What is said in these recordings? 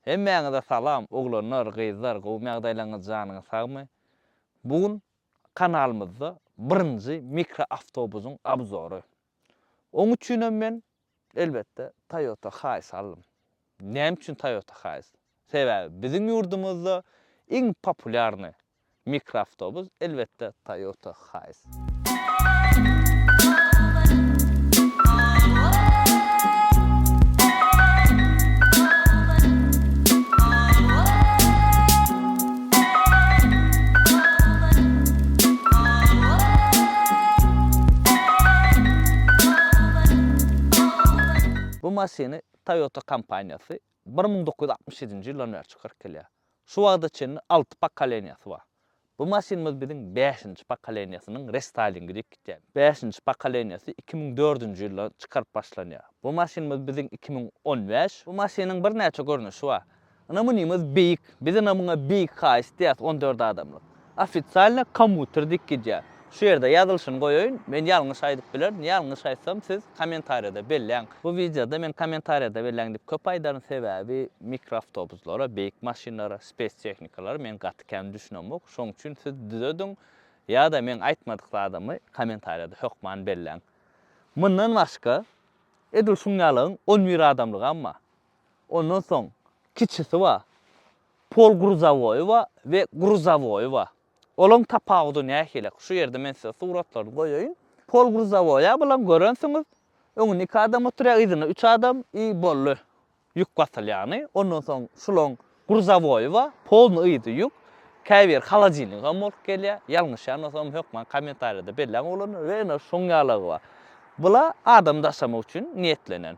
Hemmeňize salam, oglanlar, gyzlar, gowy ýagdaýlaryňyz janyňyz sagmy? Bugun kanalymyzda birinji mikroawtobusyň obzory. Oň üçin men elbetde Toyota Hiace aldım. Näme üçin Toyota Hiace? Sebäbi biziň ýurdumyzda iň populyarny mikroawtobus elbetde Toyota Hiace. Bu maşyny Toyota kompaniýasy 1967-nji ýyldan bäri çykaryp kelýär. Şu wagtda çenli 6 pokoleniýasy bar. Bu maşynymyz biziň 5-nji pokoleniýasynyň restylingi diýip gitýär. 5-nji pokoleniýasy 2004-nji ýylda çykaryp başlanýar. Bu maşynymyz biziň 2015. Bu maşynyň bir näçe görnüşi bar. Ynamyňyz beýik. Biz ynamyňa beýik Hiace diýär 14 adamlyk. Ofitsialny kommüter diýip gitýär. Şu ýerde ýazylşyny goýaýyn. Men ýalňyş aýdyp bilerim. Ýalňyş aýtsam siz kommentariýada belläň. Bu videoda men kommentariýada belläň diýip köp aýdaryn sebäbi mikroawtobuslara, beýik maşynlara, spes technikalara men gaty kän düşünemok. Şoň üçin siz düzedin ýa-da men aýtmadykly adamy kommentariýada hökman belläň. Mundan başga edil şuňalyň 11 adamlyk amma. Ondan soň kiçisi bar. Pol gruzavoy bar we gruzavoy bar. Olaň tapagyda nähile? Şu ýerde men size suratlary goýaýyn. Pol gruzavoya bilen görensiňiz, öňünde 2 adam oturýar, ýygyna 3 adam bolly ýük basylýany. Ondan soň şuloň gruzavoy bar, polny ýygy ýük. Käbir halajyny gam bolup gelýär. Ýalňyş ýanmasam hökman kommentariýada belläň bolan we ene şuňalygy bar. Bula adam daşamak üçin niýetlenen.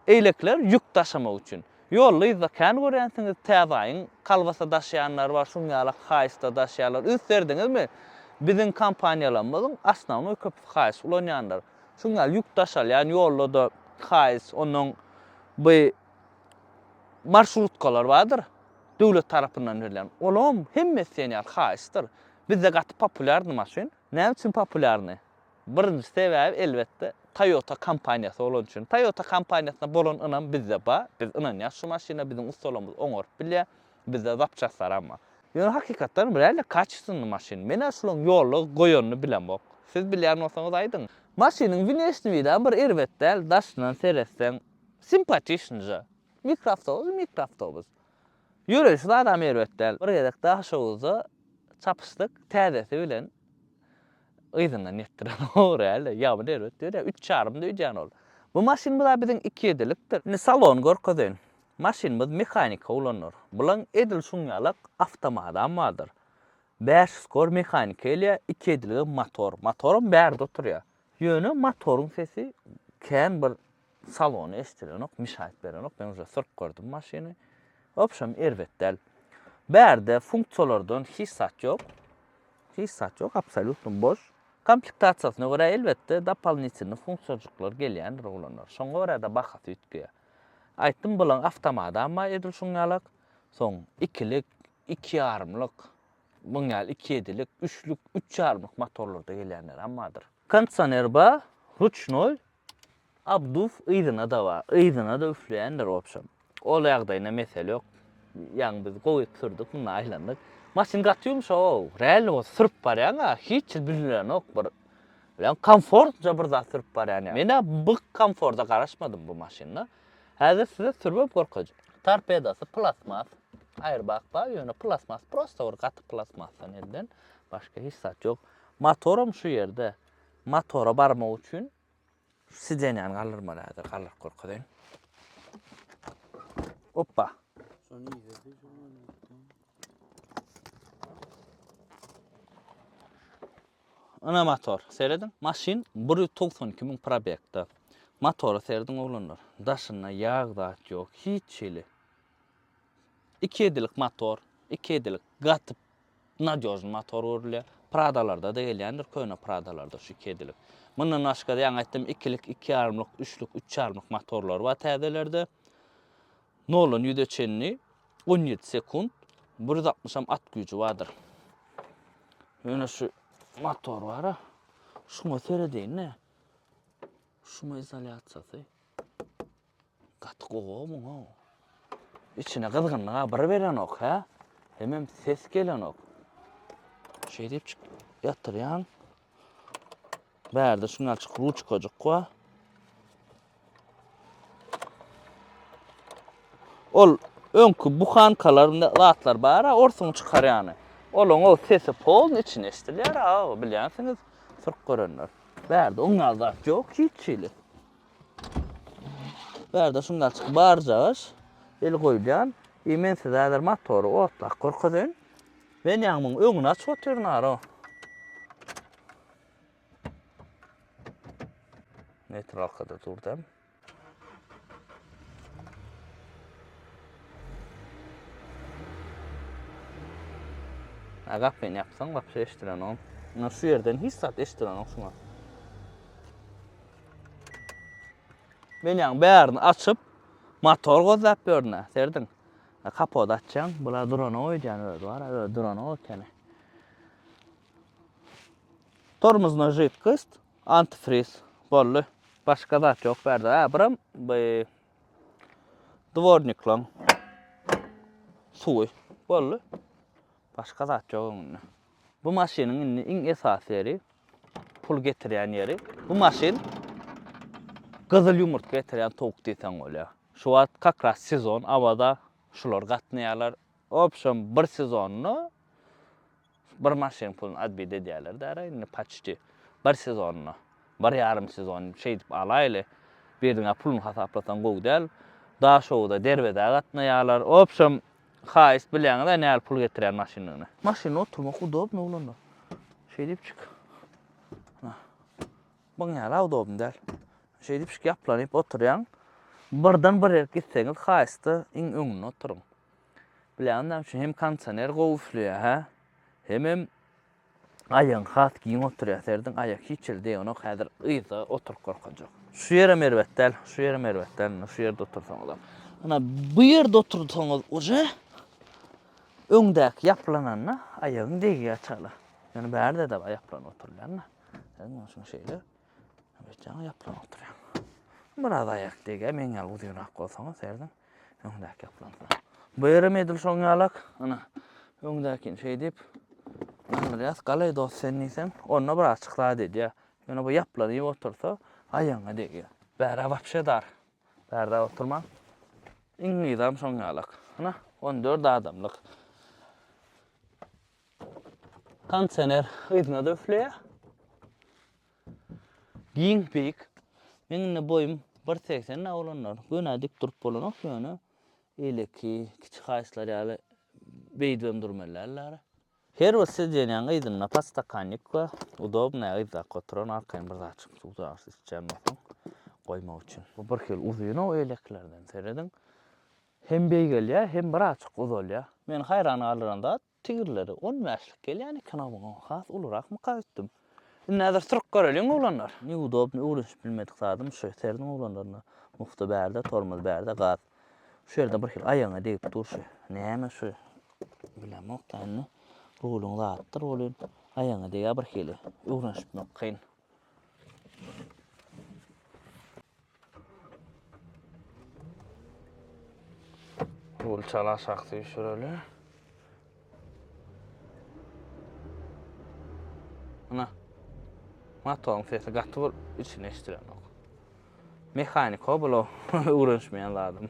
Eýlekler ýük daşamak üçin. Ýolda ýyzda kän göränsiňiz täzaýyň kalbasa daşaýanlar bar, şuňaly Hiace'da daşaýarlar. Üstlerdiňizmi? Biziň kompaniýalarymyzyň asnawny köp Hiace ulanýanlar. Şuňaly ýük daşalýan ýollarda Hiace, onuň bu marşrutkalar bardyr. Döwlet tarapyndan berilen. Olam hemmesi ýa Hiace'dir. Bizde gaty populyarny maşyn. Näme üçin populyarny? Birinji sebäbi elbetde Toyota kompaniýasy bolan üçin. Toyota kompaniýasyna bolan ynam bizde bar. Biz ynanýar şu maşyna biziň ustalarymyz oňaryp bilýär. Bizde zapçaslar amma. Ýöne hakykatdan biräle kaçsynly maşyn. Men şulan ýoly goýanyny bilen bok. Siz bilýän bolsaňyz aýdyň. Maşynyň winestwiýdan bir erbetdäl daşynan seretsen simpatişnja. Mikroawtobus. Ýöreşde adam erbetdäl. Bir gedek daşawuza çapyşdyk täzesi bilen ýygyna netdiren orale ýa-da erbetde 3,5 öýjan ol. Bu maşyn bilen biziň 2 edilikdir. Ine salon görkezin. Maşynymyz mehanika ulanýar. Bulan edil şuňalyk awtomat bardyr. 500 kor mehanika ile 2 ediligi motor. Motorun bärde oturýar. Ýöne motoruň sesi kän bir salony eşdilenok, müşahit berenok. Ben uje sırp gördüm maşyny. Opşam erbetdäl. Bärde funksiýalardan hiç sat ýok. Hiç sat ýok, absolutny boş. Komplektasiýasyna görä elbetde dopolnitивный funksiýalçyklar gelýändir ulanlar. Şoňa görä da bahasy ýetýär. Aýtdym bulan awtomat amma edil şuňalyk. Soň 2lik, 2,5lik, buňal 2 edilik, 3lik, 3,5lik motorlarda gelýänler ammadyr. Kondisioner bar, ruchnoy, abduf ýygyna da bar. Ýygyna da üfleýändir opşam. Ol ýagdaýyna mesele ýok. Ýa-ni biz goýup türdik, muny aýlandyk. Maşyn gatýym şo, real o sırp barýan, hiç bilen ok bir. Bilen komfortja bir zat sırp barýan. Men bu komforta garaşmadym bu maşynda. Häzir size sürüp gorkajak. Torpedası plasmas. Airbag bar, ýöne plasmas, prosto bir gaty plasmasdan elden. Başga hiç zat ýok. Motorum şu ýerde. Motora barmak üçin sidenýany galdyrmaly häzir galyp gorkajak. Hoppa. Ana motor, seyredin. Maşyn 192.000 probekda. Motoru seyredin oglanlar. Daşyna ýag zat ýok, hiç şeýle. 2 edilik motor, 2 edilik gaty nadёжный motor görülýär. Pradalarda da gelýändir, köýne Pradalarda şu 2 edilik. Mundan başga da ýa aýtdym 2lik, 2,5lik, 3lik, 3,5lik motorlar bar täzelerde. Nolun ýüde çenli 17 sekund 160 at güýji bardyr. Ýöne şu motor bar. Şuna seredeýin ne? Şuna izolasiýasy. Gaty gowa muňa. İçine kızgınlığa bir veren ok ha. Hemen ses gelen ok. Şey deyip çık yatıryan. Berde şunlar çık ruçkacık koy. Ol önkü buhankalarında rahatlar bara orsunu çıkar yani. Olun o sesi polun içine istiler ha biliyorsunuz. Fırk görenler. Berde onlar da yok hiç çili. Berde şunlar çık bağıracağız. El koylayan. İmen sizler motoru otlak korkudun. Ben yanımın önüne aç oturnar o. Neytral kadar durdum. Agap ben yapsan bak şey eştiren o. Şu yerden hiç saat eştiren o şuna. Ben yani bärini açıp motor gozlap börne, serdin. Kapodu açacaksın, bula durana oyacaksın öyle var, öyle durana oykene. Tormozuna жидкость, antifriz, bollu. Başka da yok berdi. Ha, buram dvorniklan. Suy, bollu. Başka da yok onun. Bu maşinin en esas yeri, pul getiren yeri. Bu maşin kızıl yumurta getiren tavuk deysen öyle. Şu an kakras sezon avada şular gatnayalar. Option bir sezonnu bir maşin pulun adbide diyorlar da ara paçti. Bir sezonnu. Bir yarım sezon şey dip alaylı. Birine pulun hasaplatan gow del. Daha şowda derbede gatnayalar. Option Hayes bilen da näl pul getiren maşinini. Maşin oturmak udop ne ulandı. Şey dip çık. Bana ya udobum del. Şey dip çık yaplanıp oturuyan. Birden bir yer gitseniz Hayes'te in öňüne oturun. Bilen şu hem kansener gowufluyor ha. Hem ayağın has giyin oturuyor serdin ayak hiçil diye onu hazır ıyza otur korkacak. Şu yere mervettel, şu yerde otursanız. Ana bu yerde otursanız oje öňdäki yaplananna ayağın degi açala. Yani berde de yaplan oturlanna. Yani şu şeyle beçana yaplan oturuyor. Biraz ayak degi meňal uzyrak bolsaňyz serdin öňdäki yaplan. Bu yere medil şoňalak ana öňdäki şey dip biraz kalay dost sen neysen onunla biraz açıkla dedi ya. Yani bu yaplanıyor otursa ayağına değil. Bera vapşe dar. Bera oturman. İngilizam şoňalak. Ana 14 adamlık. Kansener ýygyna döflüye. Giň pek. Meňne boyum 1.80 olanlar. Göne dik durup bolan ok ýöne. Eleki kiçik haýslar ýaly beýdem durmalar. Her o sediyen ýygyna pastakannik we udobna ýyza koturan arkaň bir zat çıkıp uzarsyz çemmesin goýmak üçin. Bu bir hil uzyna o eleklerden seredin. Hem beýgel ýa, hem bir açyk uzol ýa. Men haýran alyranda tigirleri 10 ýaşlyk gelýän kanawyň has ulurak mı gaýtdym. Näder türk görelýän olanlar. Ni udob, ni uruş bilmedik zadym şu serdin olanlaryna. Mufta bärde, tormaz bärde gaz. Şu ýerde bir hil aýaňa degip durşy. Näme şu? Bilemok taýny. Rolun rahatdır, rolun ayağına diye bir hili. Uğraşmak kıyın. Rol çala şaxtı şöyle. Ana. Motorun sesi gatı içine eştiren ok. Mekanik o bula uğraşmayan lazım.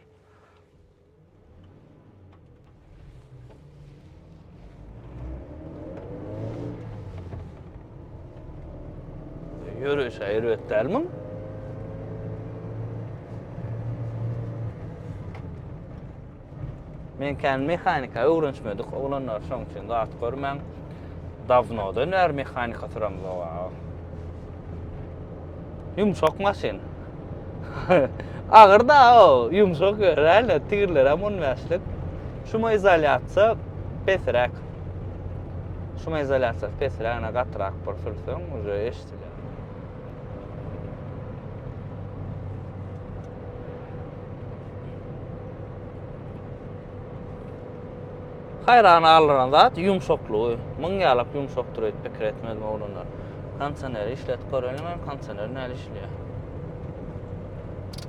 Yürüyüş ayırvetler mi? Men kendi mekanika öğrençmedik. Olanlar şoň üçin zat görmän. Davnodan er mekanika turamyz owa. Yumşak maşin. Ağır da o. Yumşak öyle tigirler amon mäslik. Şuma izolyatsiya pesrak. Şuma izolyatsiya pesrak ana gatrak bir sürsen uje eşitiler. Hayran alıran zat yumşaklığı. Mıňyalap yumşakdyr etmek etmezmi olanlar. Kansener işlet görelim, kansener näle işliyor.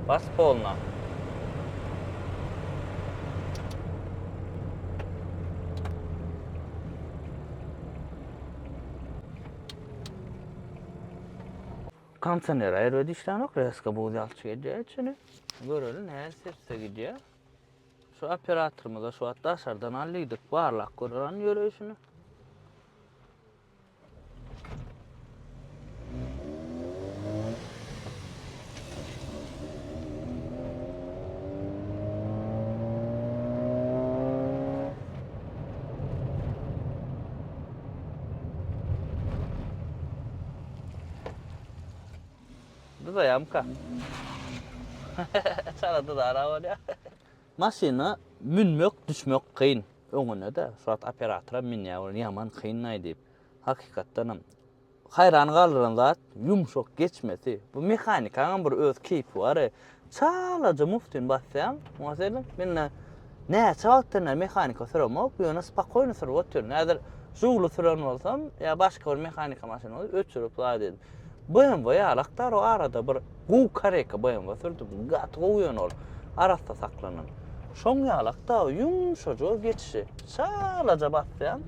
Bas polna. Konditsioner ayrı işlenok, reska bu yalçı gediyor içini. Görelim her sesle gidiyor. Şu operatorımıza şu hatta aşağıdan alıydık, varlak görülen yürüyüşünü. Bu da yamka. Çaradı da araba ya. Maşina minmek, düşmek kıyın. Öňüne de şuat operatora minýär, yaman kıyynay diýip. Hakykatdanam hayran galyran zat yumşak geçmesi. Bu mehanikaň bir öz keypi bar. Çalaja muftin bassam, mesela menne näçe wagtdan mehanika süremok, ýöne spakoýny sürüp oturýar. Näder şugly süren bolsam, ya başga bir mehanika maşyna öçürüp zat dedim. BMW ýalaklar o arada bir gow kareka BMW sürdüm. Gat gow ol. Arasta saklanan. Şoň ýalakda yumşaja geçişi. Çalaja bassam,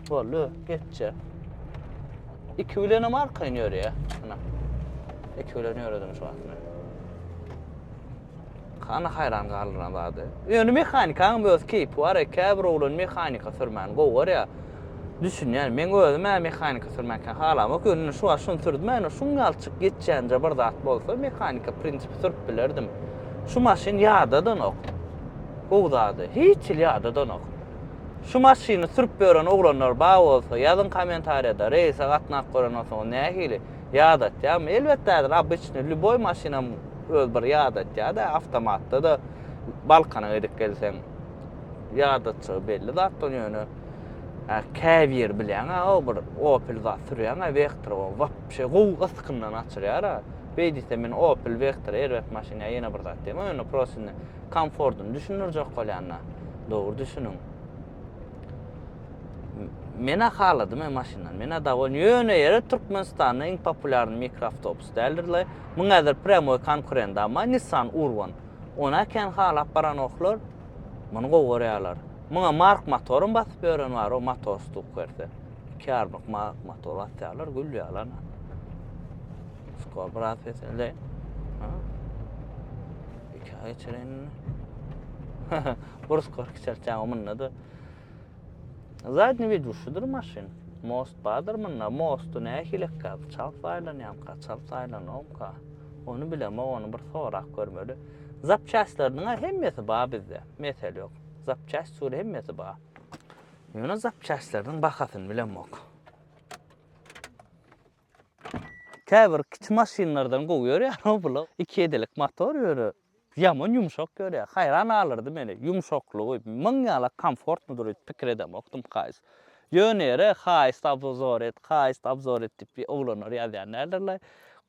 boldy, geççe. İki bilene marka iniyor ya. Ana. İki bilene öğrendim şu an. Kana hayran galyran zady. Ýöne mehanikaň öz keypi bar, käbir oglan mehanika sürmän gow bar ya. Düşün yani men özüm mehanika sürmekden halamok ýöne şu aşyn sürdüm. Men şuň alçyk geçjänje bir zat bolsa mehanika prinsipi sürüp bilerdim. Şu maşyn ýadadan ok. Gow zady hiç ýadadan ok. Şu maşyny sürüp beren oglanlar ba bolsa, ýazyn kommentariýada reýse gatnak gören bolsa, nähili ýadat ýa-mı? Elbetde obычный любой maşynam öz bir ýadat ýa-da awtomatda da balkana edip gelsen ýadatçy belli zatdan ýöne. Käbir bilen o bir Opel zat sürýär, Vectra o wapşe gow ıskyndan açyrýar. Beýdise men Opel Vectra erwet maşyna ýene bir zat diýmem, ýöne prosesini komfortun düşünürjek bolýanna. Dogry düşünüň. Mena haladım maşynan. Mena da on ýöne ýere Türkmenistanyň iň populyar mikroawtobus däldirler. Muň häzir primoy konkurent ama Nissan Urban. Ona ken halap baran oklar. Muny gowurýarlar. Muňa mark motorun basyp ýören bar, o motor stuk berse. Kärlik motor atýarlar, gülýärler. Skor brat feselde. Ha. İki ay çeren. Burs kork çerçäň omunda da. Задний ведущийdir maşyn. Most badyr mında, mostu nähilek gaz, çalsaýlanýam, çalsaýlanýam. Onu bilemem, onu bir sorak görmeli. Zapçaslarynyň hemmesi bar bizde. Mesele ýok. Zapças sury hemmesi bar. Ýöne zapçaslarynyň bahasyny bilemok. Käbir kiçik maşynlardan goýýar ýa, bula 2 edelik motor ýöre. Yaman yumşak görýär. Hayran alyrdy meni. Yumşaklygy, maňala komfortlydyr pikir edemokdum haýys. Ýöne haýys abzor et diýip oglanlar ýazýan näderler.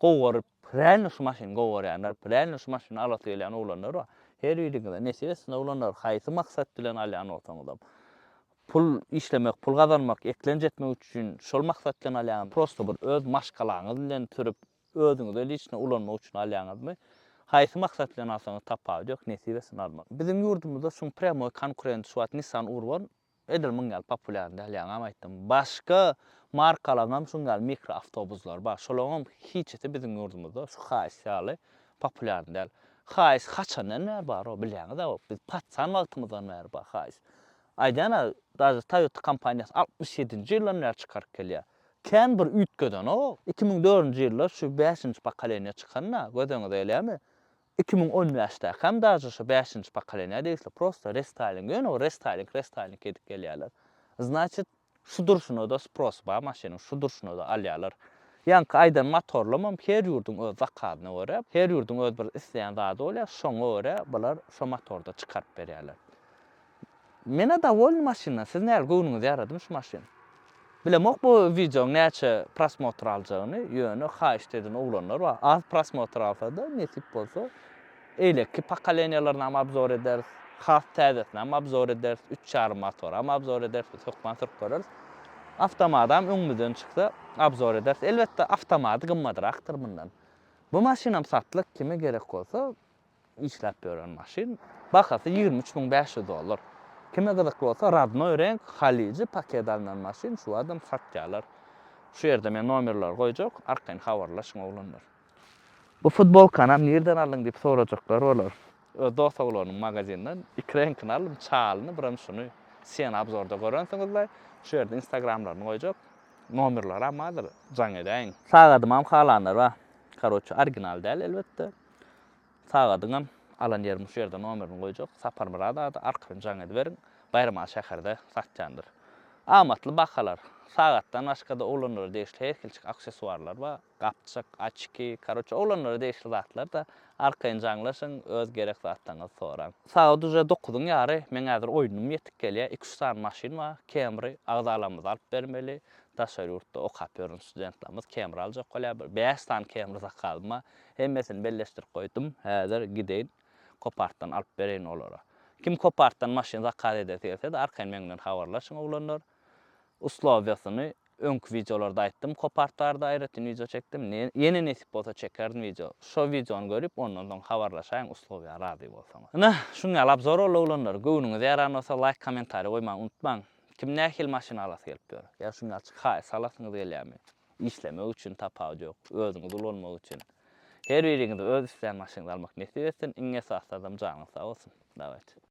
Gowuryp, "Prelni şu maşyny gowurýarlar, prelni şu maşyny alat gelýän oglanlar bar." Her ýerinde nesibesine oglanlar haýsy maksat bilen alýan bolsaňyzam. Pul işlemek, pul gazanmak, eklenje etmek üçin şol maksat bilen alýan, prosto bir öz maşgalaňyz bilen türüp özüňiz içine ulanmak üçin alýanyzmy? Haýsy maksat bilen alsaňyz tapap ýok, nesibesini almak. Bizim ýurdumyzda şuň primoy konkurent şuat Nissan Urban edilmeň gal populyar däl ýa-ni aýtdym. Başga markalaryň şuňal mikroawtobuslar bar. Şolaryň hiçeti bizim ýurdumyzda şu haýys ýaly populyar däl. Haýys haçandan näme bar o bilýäňiz da, biz patsan wagtymyzdan bäri bar haýys. Aýdana da Toyota kompaniýasy 67-nji ýyllar çykaryp kelýär. Kän bir üýtgeden o 2004-nji ýylda şu 5-nji pokoleniýa çykanna, gödüňiz elýärmi? 2015-de hem daha şu 5-nji pokoleniýa diýilse prosto restyling, ýöne o restyling edip gelýärler. Значит, şu durşuny da spros bar maşynyň, şu durşuny da alýarlar. Ýani aýdan motorlamam her ýurdun öz zakadyna görä, her ýurdun öz bir isleýän zady bolýar, şoňa görä bular şu motorda çykaryp berýärler. Mena da wol maşyna, siz näle göwnüňiz ýaradym şu maşyn. Bilemok bu videoň näçe prosmotr aljagyny, ýöne haýyş dedin oglanlar bar. Az prosmotr alsa da nesip bolsa, eýleki pokoleniýalaryny abzor ederiz, has täzesini abzor ederiz, 3,5 motor abzor ederiz, sokman sürüp göreriz. Avtomatam öňümizden çyksa abzor ederiz. Elbetde avtomaty gymmadyrakdyr bundan. Bu maşynam satlyk kime gerek bolsa işläp beren maşyn. Bahasy $23.500. Kime gerek bolsa radnoy renk, halici paket alınan maşyn şu adam satýarlar. Şu ýerde men nomerler goýjak, arkaň habarlaşyň oglanlar. Bu futbol kanam nerden aldın diýip sorajaklar bolar. Öz dostlarynyň magazinden 2 renkini aldım, çalyny, biram şunu sen abzorda görensiňizler, şu ýerde Instagramlaryny goýjak. Nomerler amadyr, jaň edäň. Sagadymam halanlar ba. Karoçy original däl elbetde. Sagadyňam alan ýerim şu ýerde nomerini goýjak. Sapar Murada arkadan jaň ediberin. Bayramal şäherde satjandyr. Amatly bakalar. Sagatdan başga-da olanlara degişli herkilçik aksesuarlar ba. Gapçak, açki, karoçy olanlara degişli zatlar da arkadan jaňlaşyň, öz gerek zatlaryňy soraň. Sagat uja 9-yň ýary, men häzir oýnum ýetip gelýär. 200 tane maşin ba, Camry agdalamyz alyp bermeli. Daşary ýurtda okap ýörün studentlarymyz Camry aljak bolýar. 5 tane Camry sakalma. Hemmesini belleşdirip goýdum. Häzir gideýin, Kopartdan alyp bereýin olara. Kim Kopartdan maşin zakaz edýärse de arkadan menden habarlaşyň oglanlar. Uslowiýasyny öňkü videolarda aýtdym. Kopartlarda aýratyn video çekdim. Ýene nesip bolsa çekerdim video. Şo videony görüp ondan soň habarlaşaň uslowiýa razy bolsaňyz. Ana şuňa alap zor oglanlar. Göwnüňiz ýaran bolsa like, kommentary goýmagy unutmaň. Kim nähil maşina alasy gelip ber. Ya şuňa açyk haýs alasyňyz gelýärmi? İşlemek üçin tapagy ýok, özüňiz ulanmak üçin. Her biriňiz öz isleýän maşyny almak nesip etsin. Iňe sağ adam janyňyz sağ bolsun. Dawet.